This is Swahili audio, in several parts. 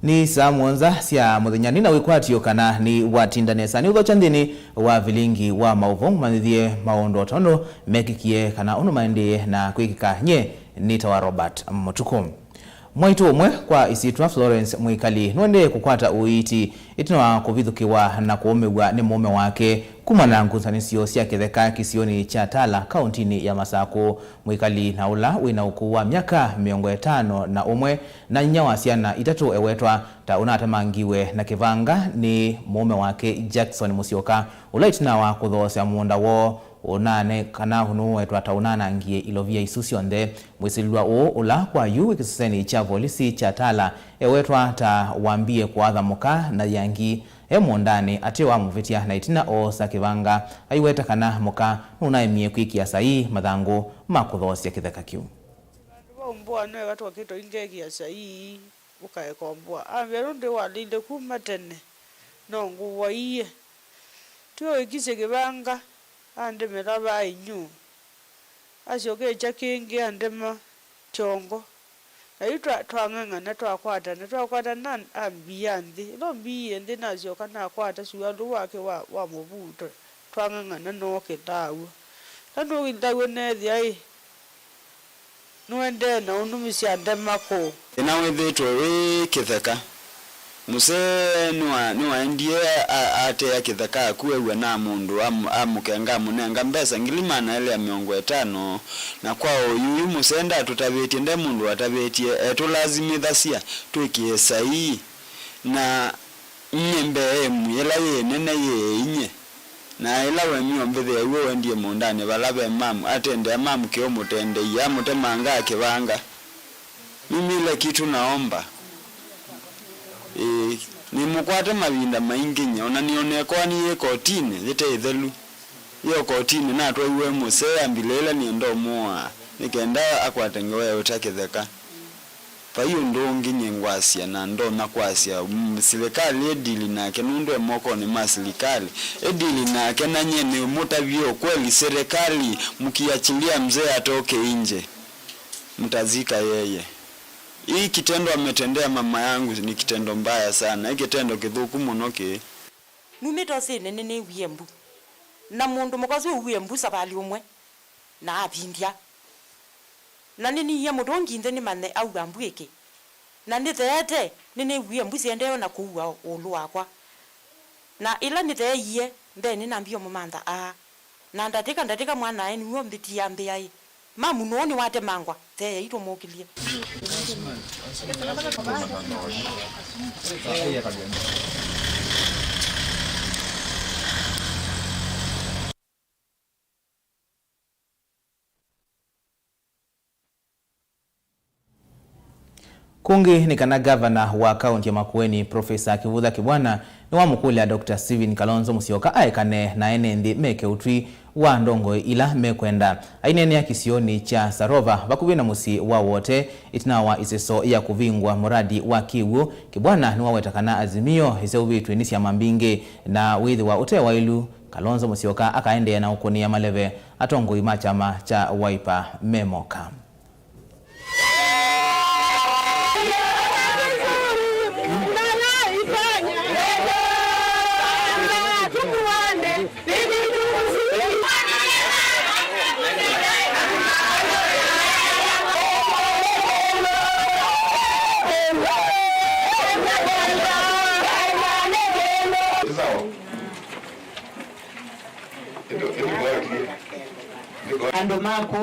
Ni saa mwanza sia muthenya na wikwatio kana ni watindanesa ni uthocha nthini wa Vilingi wa Mauvoo manithie maondo tono mekikie kana uno maendie na kwikika nye ni tawa Robert MUTUKU. Mwaitu umwe kwa isitwa Florence Mwikali nwende kukwata uiti itinoa kuvithukiwa na kuomegwa ni mume wake kumana nkusanisio cia kitheka kisioni cha Tala kauntini ya Masako. Mwikali na ula wina ukuu wa miaka 51 na nya wa ciana itatu ewetwa ta unatamangiwe na kivanga ni mume wake Jackson Musyoka ula itina wa kuthosya munda wo unane kana hunu wetwa ta unanangie ilovia isusio nthe mwisilwa ula kwa yu ikiseseni cha polisi cha Tala ewetwa ta wambie kuathamuka na yangi emondani ati wa muvitia na itina o sakivanga aiweta kana muka nunaimie kwikia sai mathangu makuthosya kitheka kiu mbwa no watu wakito ingegia sai ukaekombwa averunde walinde kuma tene no nguwa iye tuo ikise kivanga ande meraba inyu asioke chakinge andema chongo aitwa twanganga na twakwata nan ambiyandi no biyende nasioka na kwata sualu wake wa Mauvoo twanganga na no ketawo tano windawe nethi ai nuende na unumisi andema ko ina wethitwe wi kitheka muse nwa ndie ate ya kitheka kuewe na mundu amukenga munenga mbesa ngilimana ile ya 50 na kwao yuyu musenda tutabetie nde mundu atabetie etulazimithasia twikie sai na nyembe ela ye nene ye inye na ela we myombethe iwe wendie mundani balabe mamu atende mamu kio mutende ya mutemanga kibanga mimi ile kitu naomba ni mukwate mavinda maingi nya ona nione kwa ni ye kotini zite ithelu yo kotini na atwa iwe muse ambilela ni ndo moa nikenda akwatengewe utakitheka pa hiyo ndongi nyengwasia na ndo nakwasia serikali edili nake nundo emoko ni masilikali edili nake na nyene mutavyo kweli serikali mkiachilia mzee atoke nje mtazika yeye. Hii kitendo ametendea mama yangu ni kitendo mbaya sana. Hii kitendo kithuku muno ki. Numito sene nene wiyembu. Na mundu mukozi wiyembu sabali umwe na abindia. Na nini ya mudongi ndeni mane au gambweke. Na nithete nene wiyembu siendeo na kuwa ulu wakwa. Na ila nithe iye ndeni nambio mumantha na ndatika mwana eni ngombi ambe ai. Mamu noni wate mangwa te ito mokilia kungi ni kana governor wa kaunti ya Makueni Profesa Kivutha Kibwana ni wa mukule Dr. Steven Kalonzo Musyoka aikane na enendi meke utwi wa ndongo ila mekwenda ainene ya kisioni cha Sarova bakubina musi wa wote itina wa iseso ya kuvingwa muradi wa Kiwu. Kibwana ni wawetakana azimio isewitwe nisi ya mambinge na withi wa ute wailu Kalonzo Musyoka akaende na ukoni ya maleve atongo imachama cha Wiper memoka. Ando mako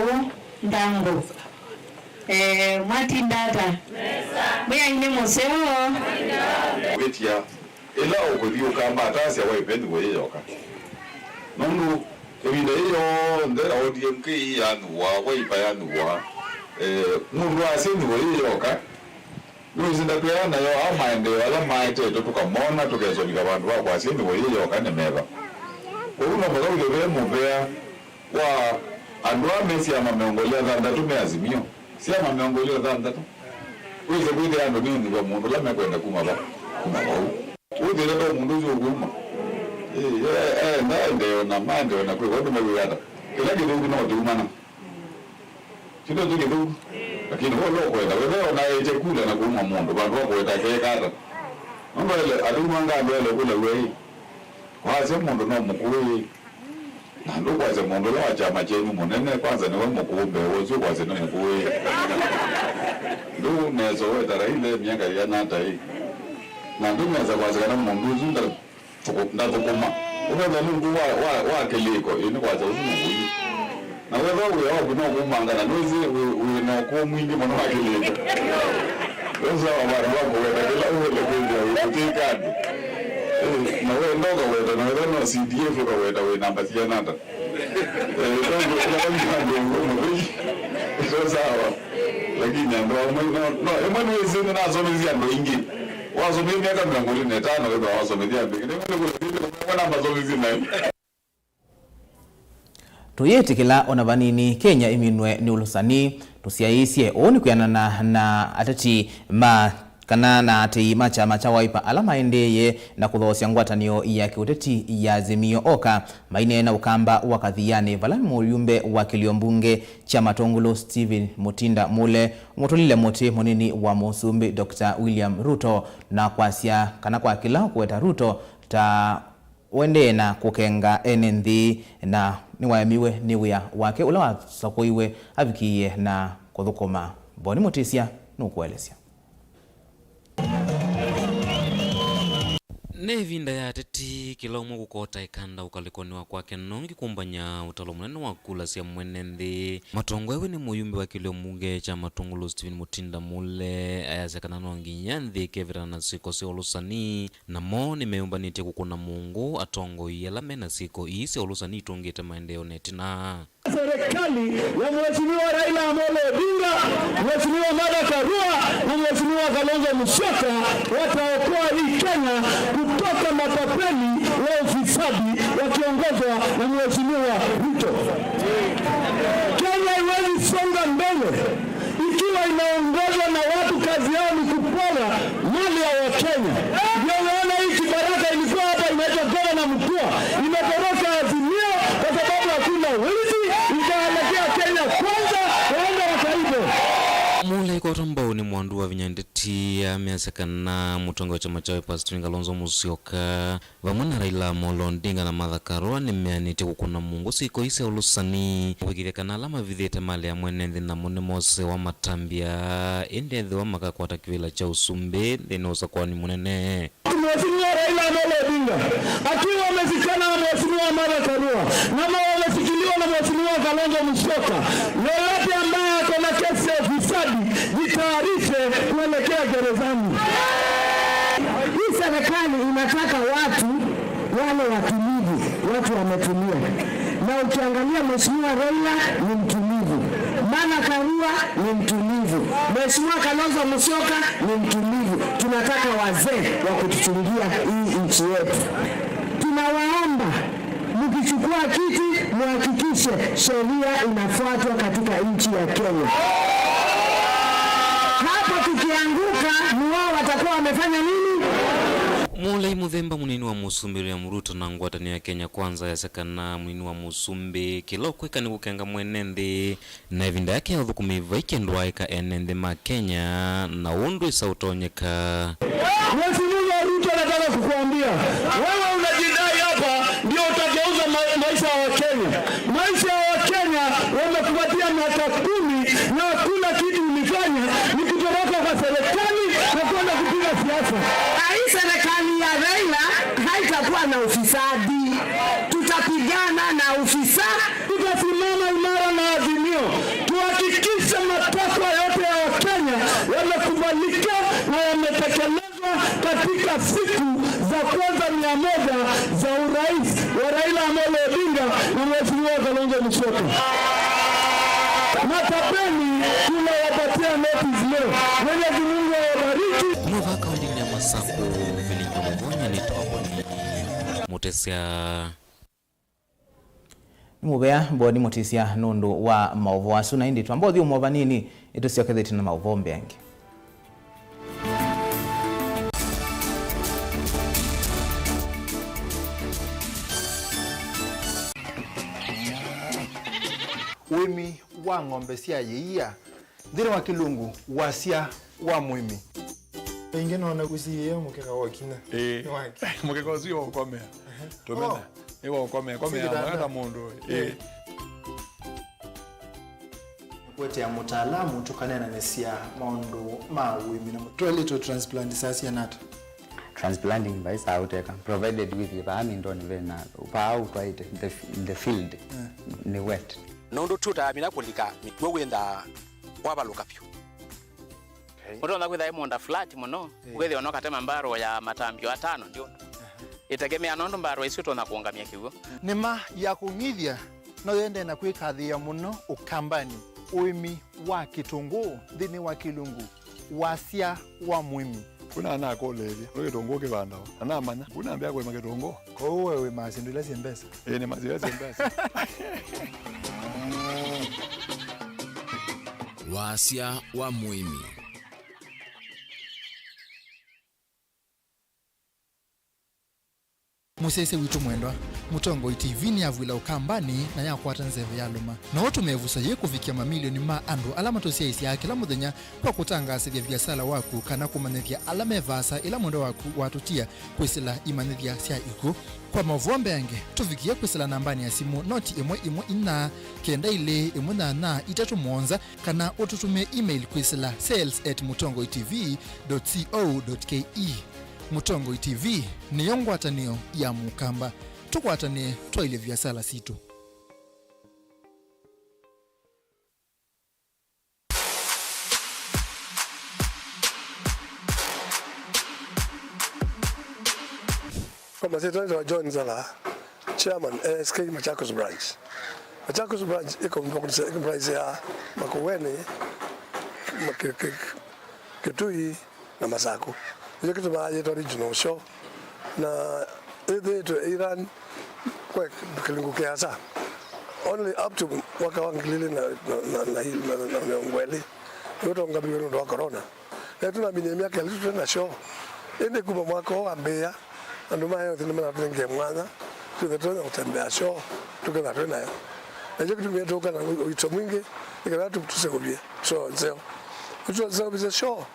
ndango mwati ndata mwe ine moseo wetia ela okodio kamba atasi awa ipendi we yoka nondu ebinde yo ndera odiem ki anu wa Wiper yanu wa mundu asini we yoka nuzinda kuyana yo amaende wala maite tukamona tukezobika bantu bako asini we yoka nemeba uno mbaka ulebe mubea wa andwa mesi ama meongolea dhandatu meazimio si ama meongolea dhandatu uize kuite ando nini kwa mundu la mekwenda kumaba uite leto mundu uzi uguma ndeo na mande na kwe wadu mewiyata kila kidugu na watumana kidogo kidogo lakini huo loko kwenda wewe na eche kule na kuuma mundu bandu wako weta kekata Ngole adumanga ndole kule wewe. Kwaze mundu no mukuru. Nando kwaze mundu wa chama chenu munene kwanza niwe mukumbe wozu kwaze no mukuru. Ndu nezo wetara ile miaka ya nata hii. Nando neza kwaze kana mundu zunda ndazokoma. Ukaza mundu wa keliko ini kwaze usungu. Na wewe wewe kuno kumangana nozi uno ko mwingi mwana wa keliko. Oza abantu bakweta kila uwele kwenda utikadi. Na wewe ndogo wewe na wewe no CDF kwa wewe we namba tia nata. Ndio kuna ngumu. Sio sawa. Lakini no emani wewe nazo mizia ndo ingi. Wazo mimi miaka 25 wewe wazo mizia mbili. Ndio namba zo mizia nayo. Tuyetikila ona vanini Kenya iminwe ni ulusani tusiaisye oni kuyanana na atati ma kana na ati macha Wiper alama endeye na kuthosya ngwatanio ya kiuteti ya Azimio Oka maine na ukamba wakathiane valani muyumbe wa kiliombunge cha Matongolo Stephen Mutinda mule mutulile muti munini wa Musumbi Dr. William Ruto na kwasya kana kwa kila kuweta Ruto ta wende na kukenga enenthi na niwayamiwe niwia wake ula wasakoiwe avikiye na kuthukuma Boni Mutisia nukuelesya. Nevinda ya teti kila umu kukota ikanda ukalikoniwa kwake nongi kumbanya utalo munene wa kula siya mwenende matongwewe ni muyumbi wa kiliombunge cha Matongolo Stephen Mutinda mule ayazekana nongi nyanthi kevira na siko si olusani na mo ni meumbanite kukuna Mungu atongo yelame na siko isi olusani itungite maendeo netina serikali ya Mheshimiwa Raila Amolo Odinga, Mheshimiwa Martha Karua na Mheshimiwa Kalonzo Musyoka wataokoa hii Kenya kutoka matapeli wa ufisadi wakiongozwa na Mheshimiwa Ruto. Kenya haiwezi songa mbele ikiwa inaongozwa na watu kazi yao ni kupora mali ya Wakenya. Ndio unaona hii kibaraka ilikuwa hapa inaitwa gavana mkuu imetoroka Azimio kwa sababu hakuna wizi. Kenya kwanza waende wakaibe. Mule kwa tambao ni mwandu wa vinyandeti ya miasekana mutongo wa chama chawe Stephen Kalonzo Musyoka vamwana Raila Amolo Odinga na Martha Karua ni meanite kukuna Mungu siko ise ulusani wikilekana alama vidhete mali ya mwenenthi na mune mose wa matambia endethe wa makakwata kivila cha Usumbi ndenosa kwa ni munene Mheshimiwa Raila Amolo Odinga akiwa wamezikana na Mheshimiwa Martha Karua na wamesikiliwa na Mheshimiwa Kalonzo Musyoka. Yoyote ambaye ako na kesi ya ufisadi jitayarishe kuelekea gerezani. Hii serikali inataka watu wale watulivu, watu wametulia. Na ukiangalia Mheshimiwa Raila ni mtulivu, Martha Karua ni mtulivu, Mheshimiwa Kalonzo Musyoka ni mtulivu. Tunataka wazee wa kutuchungia hii nchi yetu. Tunawaomba mkichukua kiti muhakikishe sheria inafuatwa katika nchi ya Kenya. Hapo tukianguka ni wao watakuwa wamefanya nini? Mule muthemba munini wa Musumbi ya Ruto na ngwatani ya Kenya kwanza yasekana munini wa Musumbi kilo kweka ni kukenga mwenende na evinda yake ya thukumiva ikendwa ika enende ma Kenya na undu isautonyeka. Mheshimiwa Ruto nataka kukuambia wewe unajidai hapa ndio utageuza maisha ya Wakenya. Maisha ya Wakenya wamekupatia miaka 10 na hakuna kitu ulifanya, ni kutoroka kwa serikali na kwenda kupiga siasa. Hii serikali ya Raila haitakuwa na ufisadi. Tutapigana na ufisadi, tutasimama imara na Azimio. Tuhakikishe matakwa yote ya Wakenya yamekubalika na yametekelezwa katika siku za kwanza 100 za urais wa Raila Amolo Odinga na Mheshimiwa Kalonzo Musyoka. Matapeli tunawapatia notice leo. Mwenyezi Mungu awabariki. Mwaka wendini ya Masako Vilingi mwenye ni tawaboni Mutisia Mubea Boni Mutisia nundu wa Mauvoo asuna indi twambothi umova nini itusioketheti na Mauvoo mbengi. Wimi wa ng'ombe cia yiia thiri wa kilungu wasia wa mwimi Pengine ona kusiye mukeka wakina. Mukeka usio ukomea. Tumena. Ewa ukomea mwana mundu. Kwete ya mutaalamu tukanena nesia maundu mawimi na toilet transplant sasa nata. Transplanting by Sauteka, provided with the Amindon Vena, power right in the field, in the wet. No, tuta minakulika, mitwenda wabalukapyo. Unaona kwa hiyo monda flat muno, wewe unaona kama mbaro ya matambio 5 ndio. Itegemea nondo mbaro isito na kuangamia kiwo. Nema ya kumithia no yende na kwikathia muno ukambani uimi wa kitunguu thini wa kilungu wasia wa mwimi. Kuna ana kolevi kitungu kibandao anamanya kuna ambia kwa kitungu kwa wewe mazindula sembesa ni mazindula sembesa wasia wa muimi. Musese witu mwendwa Mutongo TV ni avwila ukambani na yakwata nzeve ya luma na watu mevusa ye kufikia mamilioni ma andu alama tosia isi ya kila muthenya kwa kutangasithia biasala waku kana kumanithia alama evasa ila mwendo waku watutia kwisila imanithia sia iku kwa Mauvoo yange tufikia kwisila nambani ya simu noti imwe ina kenda ile imwe na itatu monza kana ututumie email kwisila sales@mutongotv.co.ke. Mutongo TV ni yongwatanio ya mukamba tukwatane twaile biasala situ. Kama sasa John Zala, chairman SK Machakos branch. Machakos branch iko branch ya Makueni, Kitui na Masako. Hiyo kitu maaje to regional show na ile to Iran kwa kilingu kiasa only up to mwaka wa ngilile na ngwele yote ngabili ndo corona na tunaamini miaka ile na show ende kuba mwaka wa mbea ndo maana yote ndio tunenge mwana tutatona kutembea show tukana tena nayo na je kitu metoka na ito mwingi ikana tutusegobia so zeo ucho zeo bize show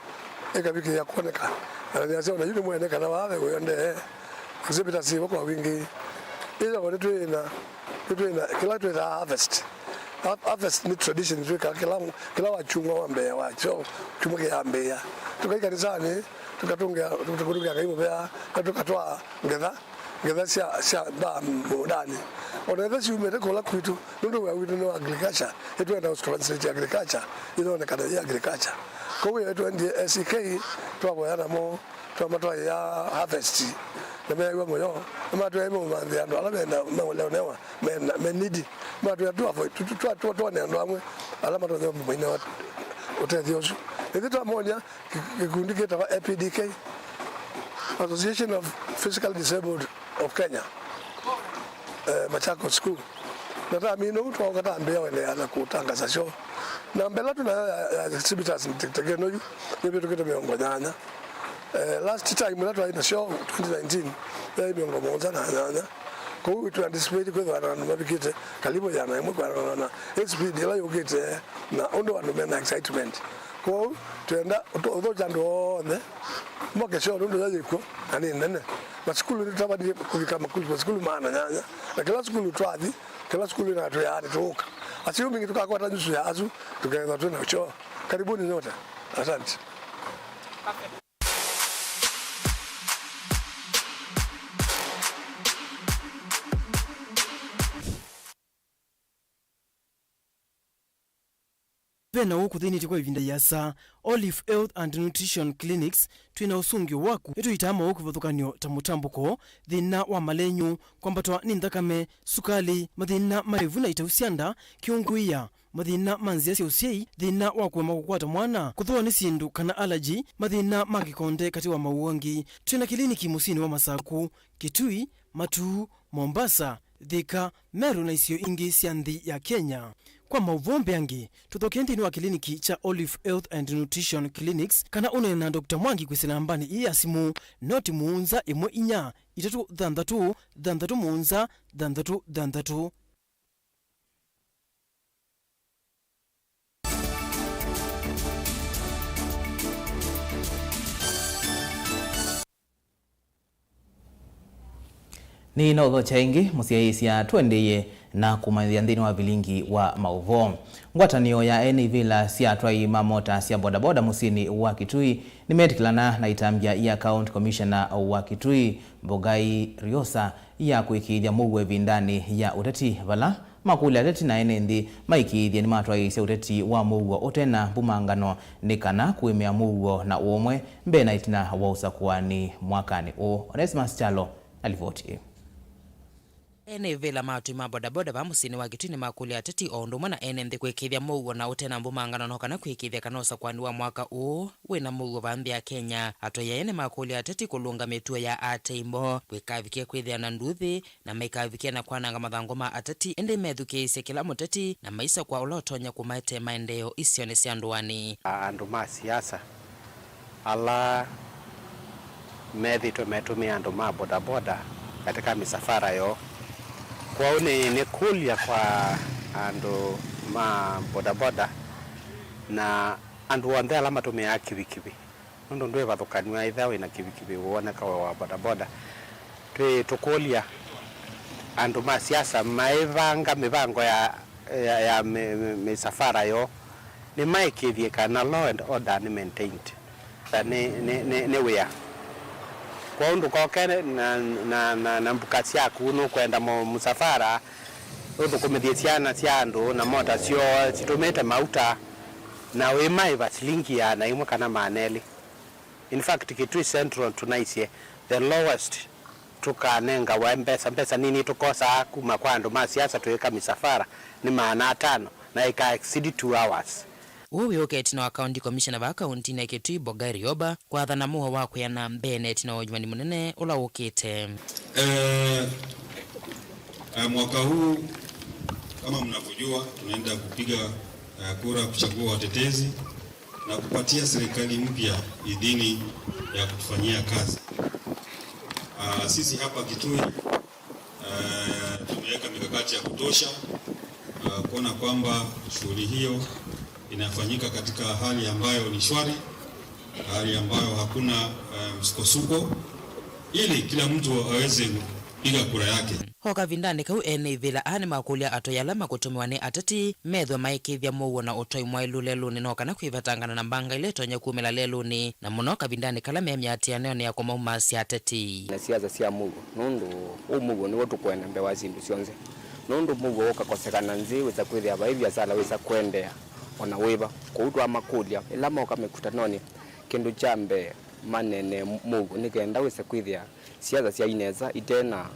ekabiki ya kuoneka na yule mwenye kana wawe uende kuzipita sibo kwa wingi ile wale tuina kila tu harvest ni tradition tu kila wachungwa wa Mbeya wacho chumwa ya Mbeya tukaika kanisani tukatunga kaimu bea tukatoa ngedha sia ba modani onaweza siumete kola kwitu ndio wa witu no agriculture yetu na translate agriculture ile ni kada ya agriculture kwa hiyo yetu ndiye SK tuaboyana mo tuamatoa ya harvest na mimi yangu moyo kama tu emo manzi ando ala na leonewa menidi matu ya tu ne ando amwe alama to ndio mwina watu utethiosu hivi tu amoja kikundi kita APDK Association of Physically Disabled of Kenya Machakos School na mimi ndo tu wakata Mbeya wale ana kutangaza show na mbele tuna exhibitors mtekeno hivi vitu kitu miongonyanya last time watu ina show 2019 ya miongo moja na kwa hiyo tu display kwa wana mabikite kalibo yana mwe kwa na speed ila yogete na ondo wana na excitement kwa hiyo tuenda odo jando ne moke show ndo yaje ko ani nene maskulu nitabadi kufika makulu skulu maana nyanya na kila skulu twadi kila skulu na tu yani tuka asiyo mingi tukakwa tanjusu ya azu tukaenda tu na show karibuni nyote asante. Vena huku thini tikwa ivinda yasa Olive Health and Nutrition Clinics twina usungi waku etu itama huku vathukanio ta mutambuko thina wa malenyu kwambatwa ni nthakame sukali mathina marevu na itausianda kiunguia mathina manzia cia usiei thina wa kuema kukwata mwana kuthua ni sindu kana allergy mathina magikonde kati wa mauongi twina kliniki musini wa Masaku Kitui Matuu Mombasa Thika Meru na isio ingi cia nthi ya Kenya. Kwa Mauvoo yange tuthokendi ni wa kliniki cha Olive Health and Nutrition Clinics kana une na Dr. Mwangi kwisila mbani iya simu noti muunza imwe inya itatu dhandatu muunza dhandatu. Ni no chaingi musiaisia tuendeye na kumalizia nthini wa Vilingi wa Mauvoo. Ngwatanio ya Vila sia twai mamota sia bodaboda musini wa Kitui nimetikilana na itambia ya County Commissioner wa Kitui Bogai Riosa ya kuikithia mugwe vindani ya uteti vala makuli ateti na nthi maikithia ni matwai sia uteti wa mugwo utena bumangano nikana kuimea mugwo na umwe mbena itina wa usakuani mwakani Onesmus Chalo alivoti. Vila matu ma bodaboda ba musini wa Kitui ni makuli ateti ondumwe na nthi kwikithia mugwo na utena mbumangano no kana kwikithia kanosa kwani wa mwaka wina mugwo banthi ya Kenya atoya makuli ateti kulunga mituo ya ateimbo kwikavikia kwithia na nduthi na maikavikia na kwananga mathango ma ateti ende methukiisye kila muteti na maisa kwa ulotonya kumaite maendeleo isio ni cia nduani andu ma siasa ala methitwe metumia andu ma bodaboda katika misafara yo kwao ni kulia kwa andu ma bodaboda na andu wanthe ala matumia kibikibi nundu ndwe vathukaniwa itha wina kibikibi woneka wa bodaboda tukulia andu ma siasa maivanga mivango ya misafara yo ni maikithie kana law and order ni maintained ni wea kwa undu kokene na mbukasi yaku no kwenda musafara uthukumithie ciana cia andu na mota cio citumite mauta na wimai vasilingi ya na imwe kana maneli. In fact Kitui Central tunaisie the lowest tukanenga wa mpesa nini tukosa kuma kwa andu ma siasa tuweka misafara ni maana 5 na ika exceed 2 hours. Uwe uketi na County Commissioner wa County na Kitui Bogai Riosa kwa thana muho wa kuyana Bennett na ujumani munene ula ukite. Mwaka huu kama mnavyojua tunaenda kupiga kura kuchagua watetezi na kupatia serikali mpya idhini ya kutufanyia kazi. Sisi hapa Kitui tumeweka mikakati ya kutosha kuona kwamba shughuli hiyo inafanyika katika hali ambayo ni shwari, hali ambayo hakuna msukosuko, ili kila mtu aweze kupiga kura yake. Hoka vindani kau Vila ani makulia atoyala makutumiwa ni atati medho maikithia mugwo na utoi mwailu leluni no kana kwivatangana na mbanga ile tonya kumela leluni na munoka vindani kala memyatia neo ni yakoma umasi atati na siasa cia mugwo nundu mugwo ni wotu kwenda mbewa zindu cionze nundu mugwo ukakosekana nzi weza kwithia baivya sala weza kwendea ona wiva kuutwa makulia ila moka mekutanoni kindu chambe manene mugwo nikenda weza kwithia siasa cia ineza itena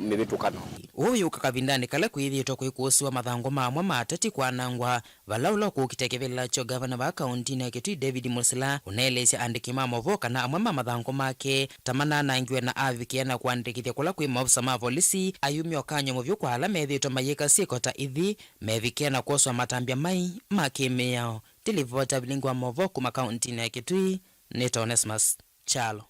mibitukano uyu kakavindani kala kwithitwa kwikusiwa mathango mamwe matati kwanangwa valaula kukitekevela cho governor wa county na Kitui David Musila unaelesya andiki ma Mauvoo kana amwe ma mathango make tamana nangiwe na avikia na kuandikithia kula kwi maofisa ma polisi ayumio kanyo muvyo kwa ala methitwa mayika sikota ithi mevikia na kuoswa matambia mai makimeo tilivota Vilingi wa Mauvoo kuma county na Kitui ni Onesmus Chalo.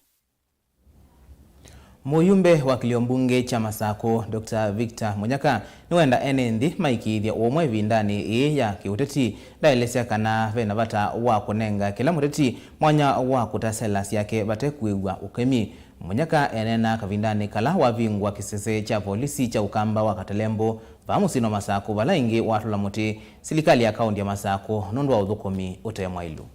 Muyumbe wa kiliombunge cha Masako Dr. Victor Munyaka niwenda nthi maikithia umwe vindani ya kiuteti ndaelesya kana vena bata wa kunenga kila muteti mwanya wa kutasela siake bate kuigwa ukemi. Munyaka enena kavindani kala wavingwa kisese cha polisi cha ukamba wa Katalembo vamusino Masako vala ingi watula muti serikali ya kaunti ya Masako nundu wa uthukomi utemwailu.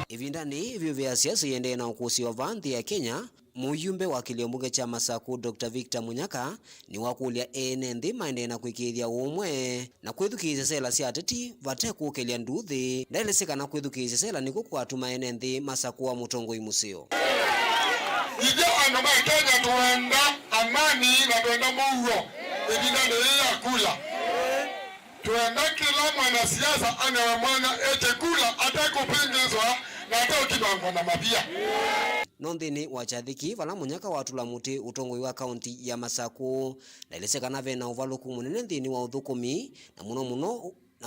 Vindani hivyo vya siasa yende na ukusi wa vanthi ya Kenya, muyumbe wa kiliombunge cha Masako Dr. Victor Munyaka ni wakulia nthi maende na kuikithia umwe na kwithukisya sela cia ateti vate kukelia nduthi ndaeleseka na kwithukisya sela niko kwatuma nthi Masako wa mutongoi musio. Ije anu ma Kenya tuenda amani na tuenda Mauvoo vindani ya kula. Tuenda kila mwana siasa anawe mwana eche kula atakupingizwa na ataukibango na mapia. Nondhini wachathiki vala Munyaka watula muti utongoi wa kaunti ya Masako ndaeleseka na vena uvaluku munene nthini wa uthukumi na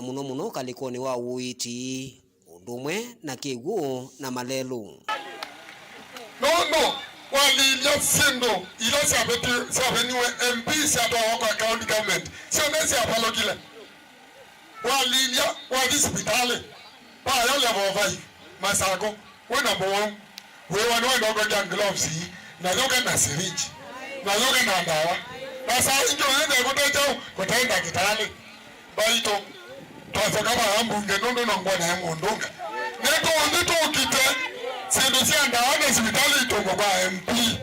muno muno kalikoni wa uiti undumwe na kiguo na malelu. No walilia sindo ila sabeniwe MP siato wako county government sio nesi apalo kile walilia wadisipitale pa yale bovai Masako we number one we wano kwa gloves na zoga na syringe na zoga na dawa na saa ndio ndio kutacho kutaenda kitali baito twaza kama ambunge nondo na ngwana ya mondonga neto kite sindu cia dawa na hospitali itongo kwa MP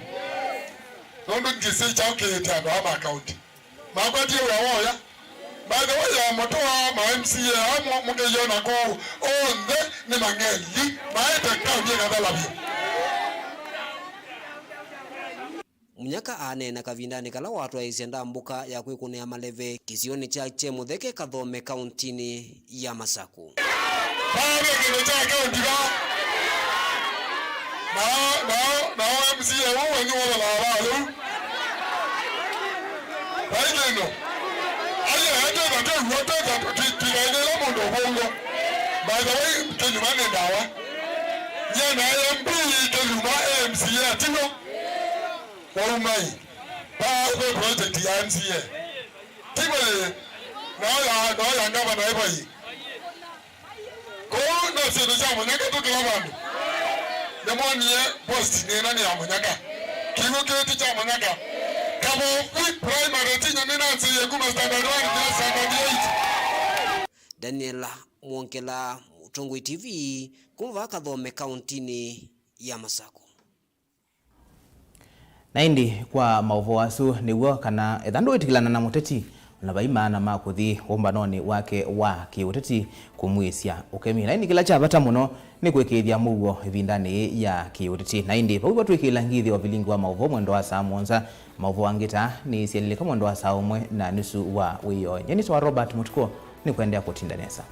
nondo ngise chao kete ando ama account makwati ya woya by the way ya motoa ma MCA amo mungeyona ko onde ni mangeli maete kaunti kadhala Munyaka anena kavindani kala watu aisenda mbuka ya kwikunia maleve kizioni cha Chemutheke Kathome kauntini ya Masaku. Pale kile cha kaunti na MCA wao ni wala wao. Pale no. Aya hata watu wote tunaendelea mondo bongo. By the way tulumane dawa. Nyana MP tuluma MCA tino. Waumai baadhi project ya MCA timole na ya ngava na hapa hii kwa na sio cha Munyaka tu kila bandu demoni post ni nani ya Munyaka kigo kiti cha Munyaka kama primary tinya nina nsi ya kuma standard 1 na standard 8 Daniela Mwonkela Mutungu TV kumva Kathome kauntini ya Masaku. Na indi kwa Mauvoo asu niwo kana ethandu itikilana na muteti na baimana makuthi umbanoni wake wa kiuteti kumwisya ukemi na indi kila cha bata muno ni kwikithia Mauvoo ivindani ya kiuteti na indi pau twikila ngithi wa Vilingi wa Mauvoo mwendo wa saa monza Mauvoo angita ni sielile kama mwendo wa saa umwe na nusu wa wiyo nyeni wa Robert Mutuku ni kuendea kutindanesa.